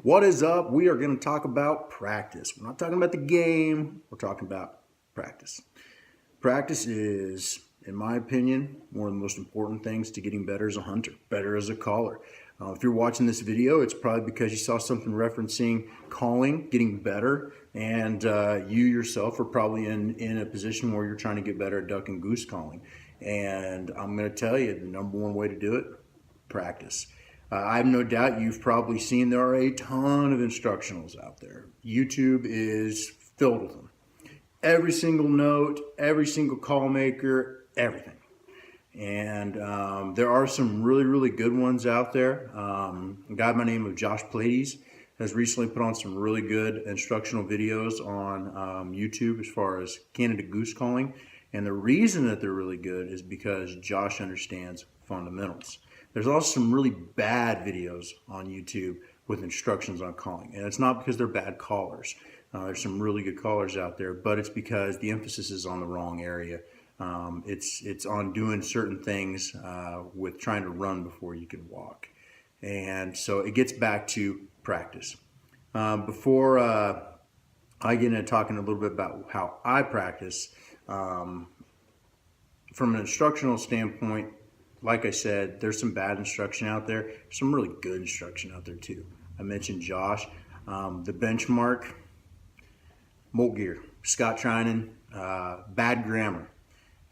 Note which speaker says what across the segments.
Speaker 1: What is up? We are going to talk about practice. We're not talking about the game. We're talking about practice. Practice is, in my opinion, one of the most important things to getting better as a hunter, better as a caller. If you're watching this video, it's probably because you saw something referencing calling, getting better, and you yourself are probably in a position where you're trying to get better at duck and goose calling. And I'm going to tell you the number one way to do it, practice. I have no doubt you've probably seen there are a ton of instructionals out there. YouTube is filled with them. Every single note, every single call maker, everything. And there are some really good ones out there. A guy by the name of Josh Plades has recently put on some really good instructional videos on YouTube as far as Canada goose calling. And the reason that they're really good is because Josh understands fundamentals. There's also some really bad videos on YouTube with instructions on calling. And it's not because they're bad callers. There's some really good callers out there, but it's because the emphasis is on the wrong area. It's on doing certain things with trying to run before you can walk. And so it gets back to practice. Before I get into talking a little bit about how I practice, from an instructional standpoint, like I said, there's some bad instruction out there. There's some really good instruction out there too. I mentioned Josh. The benchmark, molt gear, Scott Trinan, bad grammar.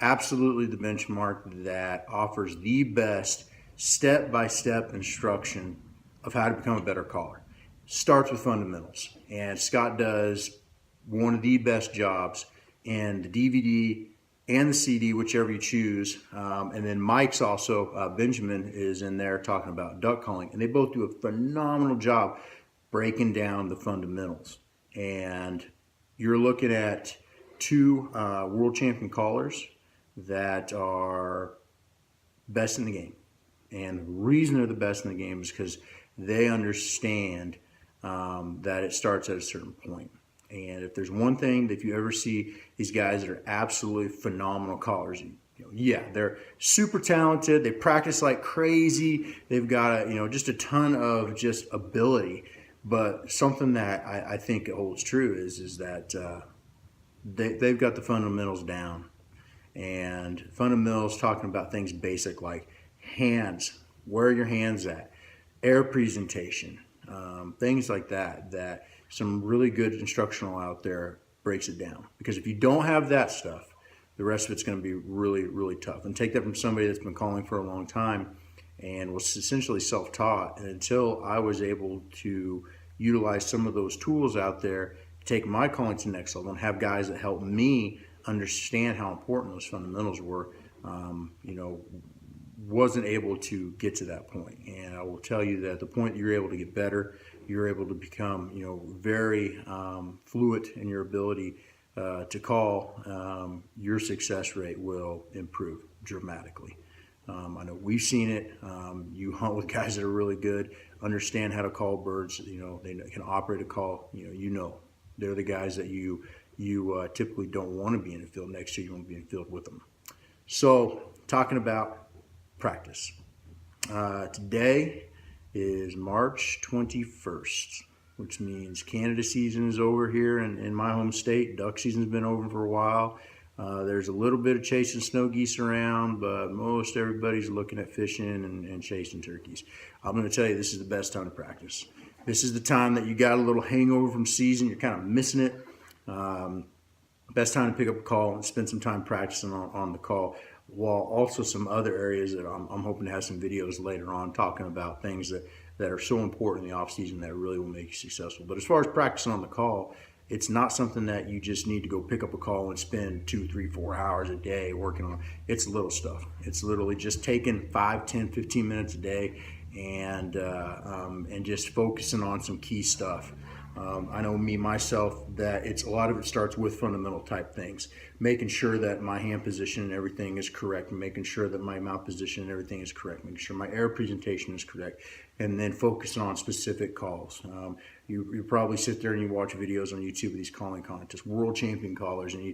Speaker 1: Absolutely the benchmark that offers the best step-by-step instruction of how to become a better caller. Starts with fundamentals. And Scott does one of the best jobs in the DVD and the CD, whichever you choose. And then Mike's also, Benjamin is in there talking about duck calling. And they both do a phenomenal job breaking down the fundamentals. And you're looking at two world champion callers that are best in the game. And the reason they're the best in the game is because they understand that it starts at a certain point. And if there's one thing that if you ever see these guys that are absolutely phenomenal callers, yeah, they're super talented. They practice like crazy. They've got just a ton of just ability. But something that I think holds true is that they've got the fundamentals down. And fundamentals talking about things basic like hands, where are your hands at, air presentation, things like that some really good instructional out there breaks it down. Because if you don't have that stuff, the rest of it's going to be really tough. And take that from somebody that's been calling for a long time and was essentially self-taught. And until I was able to utilize some of those tools out there, take my calling to the next level and have guys that help me understand how important those fundamentals were, wasn't able to get to that point. And I will tell you that the point that you're able to get better, you're able to become, very fluid in your ability to call, your success rate will improve dramatically. I know we've seen it. You hunt with guys that are really good, understand how to call birds. They can operate a call. They're the guys that you typically don't want to be in the field next to. You want to be in the field with them. So talking about practice. Today is March 21st, which means Canada season is over here in my home state. Duck season's been over for a while. There's a little bit of chasing snow geese around, but most everybody's looking at fishing and chasing turkeys. I'm going to tell you, this is the best time to practice. This is the time that you got a little hangover from season. You're kind of missing it. Best time to pick up a call and spend some time practicing on the call, while also some other areas that I'm hoping to have some videos later on talking about things that are so important in the off season that really will make you successful. But as far as practicing on the call, it's not something that you just need to go pick up a call and spend 2, 3, 4 hours a day working on. It's little stuff. It's literally just taking 5, 10, 15 minutes a day and just focusing on some key stuff. I know myself, that a lot of it starts with fundamental type things, making sure that my hand position and everything is correct, making sure that my mouth position and everything is correct, making sure my air presentation is correct, and then focusing on specific calls. You probably sit there and you watch videos on YouTube of these calling contests, world champion callers, and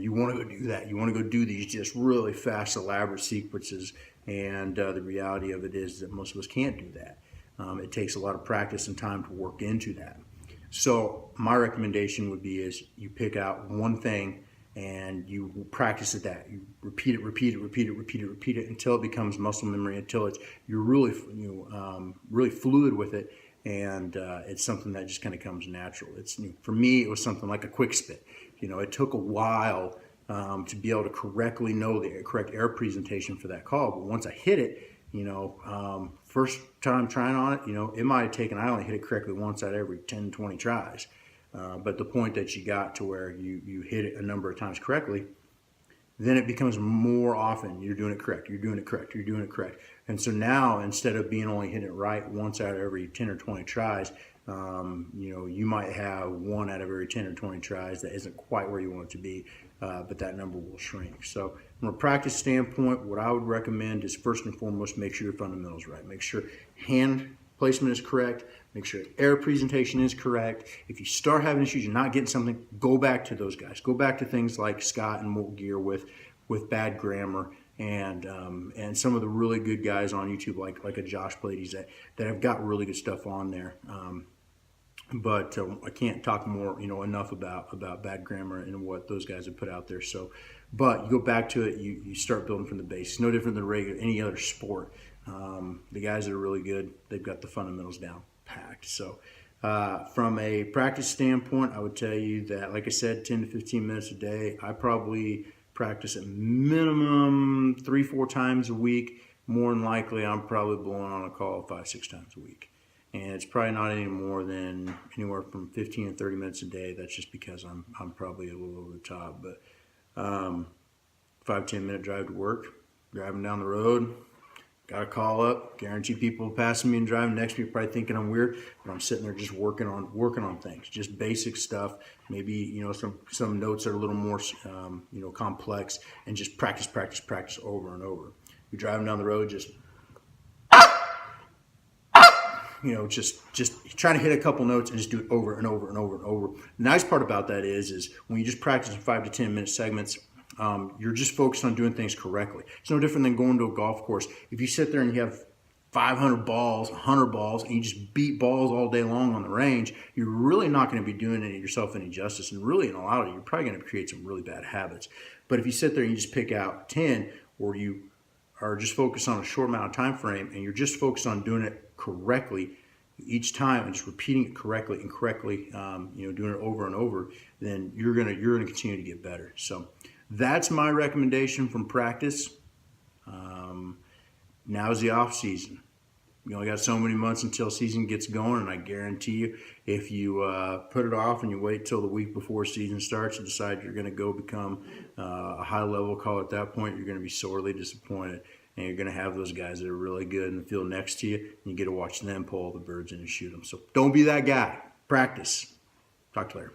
Speaker 1: you want to go do that. You want to go do these just really fast, elaborate sequences, and the reality of it is that most of us can't do that. It takes a lot of practice and time to work into that. So my recommendation would be is you pick out one thing and you practice at that. You repeat it until it becomes muscle memory, until you're really really fluid with it, and it's something that just kind of comes natural. For me, it was something like a quick spit. It took a while to be able to correctly know the correct air presentation for that call, but once I hit it, first time trying on it, it might have taken, I only hit it correctly once out of every 10, 20 tries. But the point that you got to where you hit it a number of times correctly, then it becomes more often you're doing it correct, you're doing it correct, you're doing it correct. And so now, instead of being only hitting it right once out of every 10 or 20 tries, you might have 1 out of every 10 or 20 tries that isn't quite where you want it to be, but that number will shrink. So from a practice standpoint, what I would recommend is first and foremost, make sure your fundamentals right. Make sure hand placement is correct. Make sure air presentation is correct. If you start having issues, you're not getting something, go back to those guys. Go back to things like Scott and Molt Gear with bad grammar, and some of the really good guys on YouTube like a Josh Blades that have got really good stuff on there. But I can't talk more, enough about bad grammar and what those guys have put out there. So, but you go back to it, you start building from the base. It's no different than any other sport. The guys that are really good, they've got the fundamentals down packed. So, from a practice standpoint, I would tell you that, like I said, 10 to 15 minutes a day. I probably practice at minimum 3-4 times a week. More than likely, I'm probably blowing on a call 5-6 times a week. And it's probably not any more than anywhere from 15 to 30 minutes a day. That's just because I'm probably a little over the top. But 5-10 minute drive to work, driving down the road, got a call up. Guarantee people passing me and driving next to me probably thinking I'm weird, but I'm sitting there just working on things, just basic stuff. Maybe some notes that are a little more complex, and just practice over and over. You're driving down the road, just just trying to hit a couple notes and just do it over and over and over and over. The nice part about that is when you just practice in 5 to 10 minute segments, you're just focused on doing things correctly. It's no different than going to a golf course. If you sit there and you have 500 balls, 100 balls, and you just beat balls all day long on the range, you're really not going to be doing yourself any justice. And really, in all honesty, you're probably going to create some really bad habits. But if you sit there and you just pick out 10, or you are just focused on a short amount of time frame, and you're just focused on doing it correctly each time and just repeating it correctly, doing it over and over, then you're gonna continue to get better. So that's my recommendation from practice. Now's the off season. You only got so many months until season gets going, and I guarantee you, if you put it off and you wait till the week before season starts and decide you're going to go become a high-level caller at that point, you're going to be sorely disappointed, and you're going to have those guys that are really good in the field next to you, and you get to watch them pull the birds in and shoot them. So don't be that guy. Practice. Talk to you later.